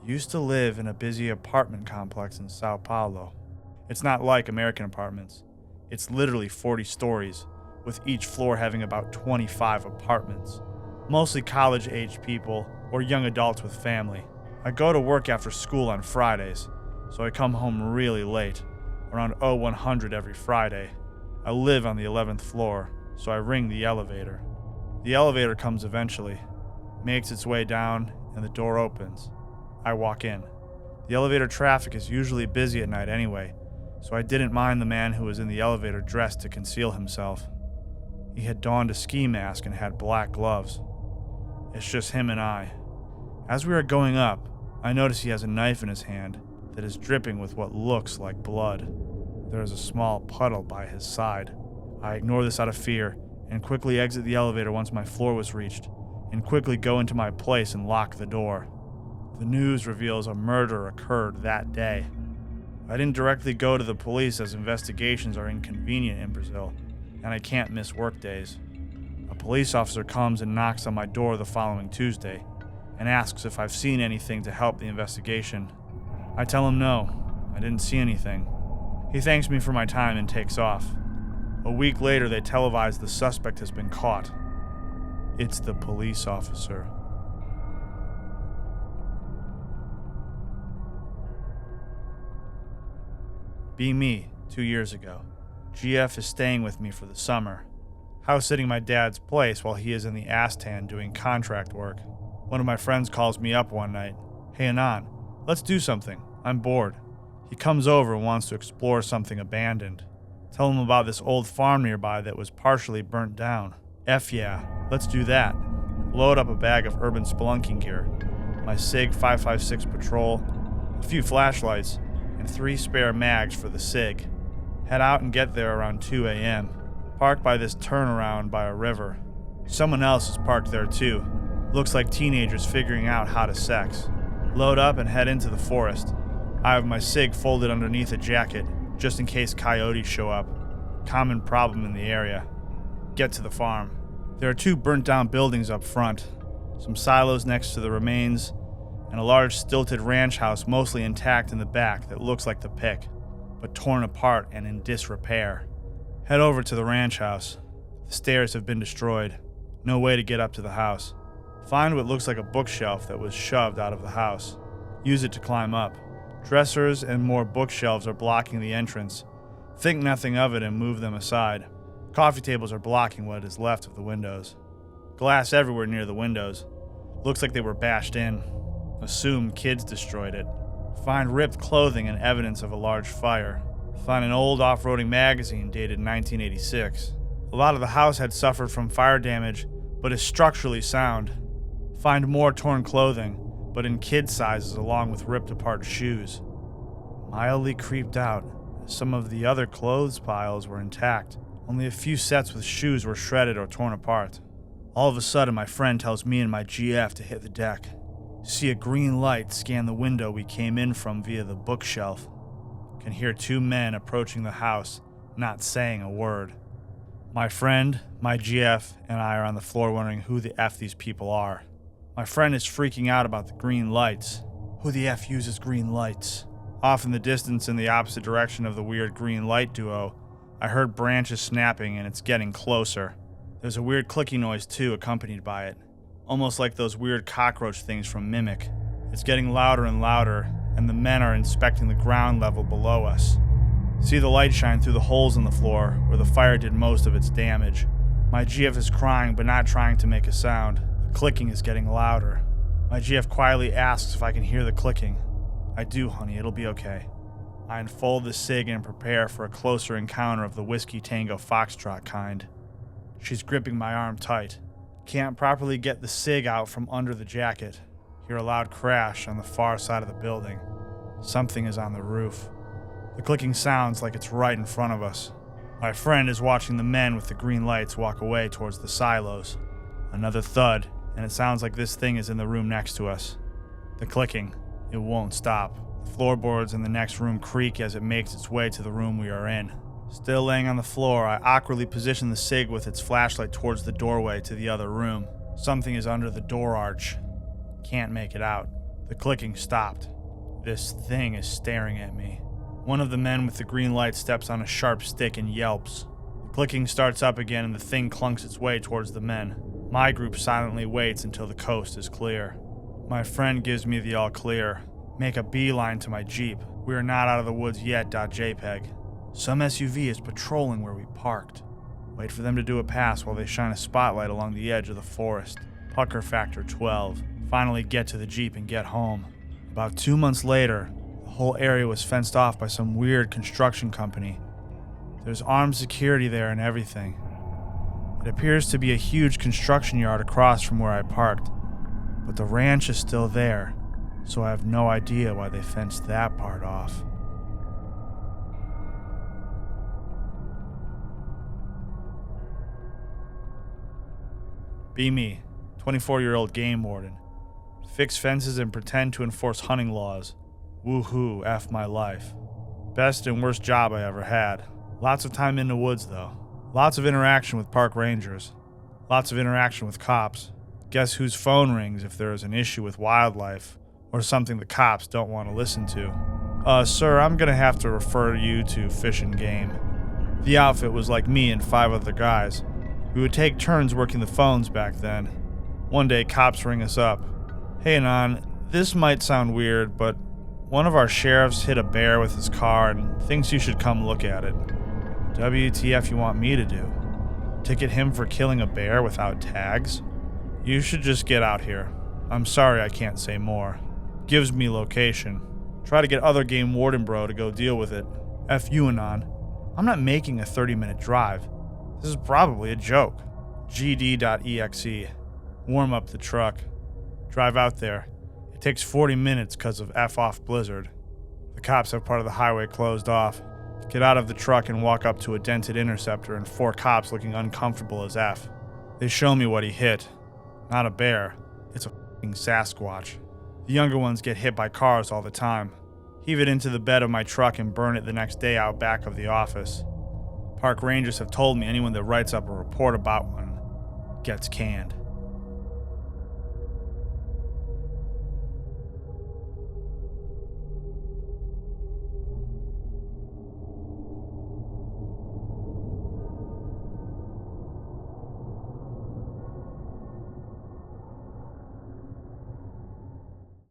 Used to live in a busy apartment complex in Sao Paulo. It's not like American apartments. It's literally 40 stories, with each floor having about 25 apartments. Mostly college-aged people or young adults with family. I go to work after school on Fridays, so I come home really late, around 0100 every Friday. I live on the 11th floor, so I ring the elevator. The elevator comes eventually, makes its way down, and the door opens. I walk in. The elevator traffic is usually busy at night anyway, so I didn't mind the man who was in the elevator dressed to conceal himself. He had donned a ski mask and had black gloves. It's just him and I. As we are going up, I notice he has a knife in his hand that is dripping with what looks like blood. There is a small puddle by his side. I ignore this out of fear and quickly exit the elevator once my floor was reached, and quickly go into my place and lock the door. The news reveals a murder occurred that day. I didn't directly go to the police as investigations are inconvenient in Brazil, and I can't miss work days. A police officer comes and knocks on my door the following Tuesday and asks if I've seen anything to help the investigation. I tell him no, I didn't see anything. He thanks me for my time and takes off. A week later, they televise the suspect has been caught. It's the police officer. Be me, 2 years ago. GF is staying with me for the summer, house sitting my dad's place while he is in the Astan doing contract work. One of my friends calls me up one night. Hey Anand, let's do something. I'm bored. He comes over and wants to explore something abandoned. Tell him about this old farm nearby that was partially burnt down. F yeah, let's do that. Load up a bag of urban spelunking gear, my SIG 556 patrol, a few flashlights, and 3 spare mags for the SIG. Head out and get there around 2 a.m. Park by this turnaround by a river. Someone else is parked there too. Looks like teenagers figuring out how to sex. Load up and head into the forest. I have my SIG folded underneath a jacket, just in case coyotes show up. Common problem in the area. Get to the farm. There are 2 burnt down buildings up front, some silos next to the remains, and a large stilted ranch house mostly intact in the back that looks like the pick, but torn apart and in disrepair. Head over to the ranch house. The stairs have been destroyed. No way to get up to the house. Find what looks like a bookshelf that was shoved out of the house. Use it to climb up. Dressers and more bookshelves are blocking the entrance. Think nothing of it and move them aside. Coffee tables are blocking what is left of the windows. Glass everywhere near the windows. Looks like they were bashed in. Assume kids destroyed it. Find ripped clothing and evidence of a large fire. Find an old off-roading magazine dated 1986. A lot of the house had suffered from fire damage, but is structurally sound. Find more torn clothing, but in kid sizes along with ripped apart shoes. Mildly creeped out, as some of the other clothes piles were intact. Only a few sets with shoes were shredded or torn apart. All of a sudden, my friend tells me and my GF to hit the deck. See a green light scan the window we came in from via the bookshelf. Can hear 2 men approaching the house, not saying a word. My friend, my GF, and I are on the floor wondering who the F these people are. My friend is freaking out about the green lights. Who the F uses green lights? Off in the distance in the opposite direction of the weird green light duo, I heard branches snapping and it's getting closer. There's a weird clicking noise too accompanied by it. Almost like those weird cockroach things from Mimic. It's getting louder and louder, and the men are inspecting the ground level below us. See the light shine through the holes in the floor where the fire did most of its damage. My GF is crying but not trying to make a sound. The clicking is getting louder. My GF quietly asks if I can hear the clicking. I do, honey, it'll be okay. I unfold the SIG and prepare for a closer encounter of the Whiskey Tango Foxtrot kind. She's gripping my arm tight. Can't properly get the SIG out from under the jacket. Hear a loud crash on the far side of the building. Something is on the roof. The clicking sounds like it's right in front of us. My friend is watching the men with the green lights walk away towards the silos. Another thud, and it sounds like this thing is in the room next to us. The clicking, it won't stop. The floorboards in the next room creak as it makes its way to the room we are in. Still laying on the floor, I awkwardly position the SIG with its flashlight towards the doorway to the other room. Something is under the door arch. Can't make it out. The clicking stopped. This thing is staring at me. One of the men with the green light steps on a sharp stick and yelps. The clicking starts up again and the thing clunks its way towards the men. My group silently waits until the coast is clear. My friend gives me the all clear. Make a beeline to my Jeep. We are not out of the woods yet. .jpg. Some SUV is patrolling where we parked. Wait for them to do a pass while they shine a spotlight along the edge of the forest. Pucker factor 12. Finally get to the Jeep and get home. About 2 months later, the whole area was fenced off by some weird construction company. There's armed security there and everything. It appears to be a huge construction yard across from where I parked, but the ranch is still there, so I have no idea why they fenced that part off. Be me, 24-year-old game warden. Fix fences and pretend to enforce hunting laws. Woohoo, F my life. Best and worst job I ever had. Lots of time in the woods though. Lots of interaction with park rangers. Lots of interaction with cops. Guess whose phone rings if there is an issue with wildlife or something the cops don't want to listen to. Sir, I'm gonna have to refer you to Fish and Game. The outfit was like me and 5 other guys. We would take turns working the phones back then. One day, cops ring us up. Hey, Anon, this might sound weird, but one of our sheriffs hit a bear with his car and thinks you should come look at it. WTF you want me to do? Ticket him for killing a bear without tags? You should just get out here. I'm sorry I can't say more. Gives me location. Try to get other game warden bro to go deal with it. F you, Anon. I'm not making a 30-minute drive. This is probably a joke. GD.exe. Warm up the truck. Drive out there. It takes 40 minutes because of F-off blizzard. The cops have part of the highway closed off. Get out of the truck and walk up to a dented interceptor and 4 cops looking uncomfortable as F. They show me what he hit. Not a bear. It's a f***ing Sasquatch. The younger ones get hit by cars all the time. Heave it into the bed of my truck and burn it the next day out back of the office. Park rangers have told me anyone that writes up a report about one gets canned.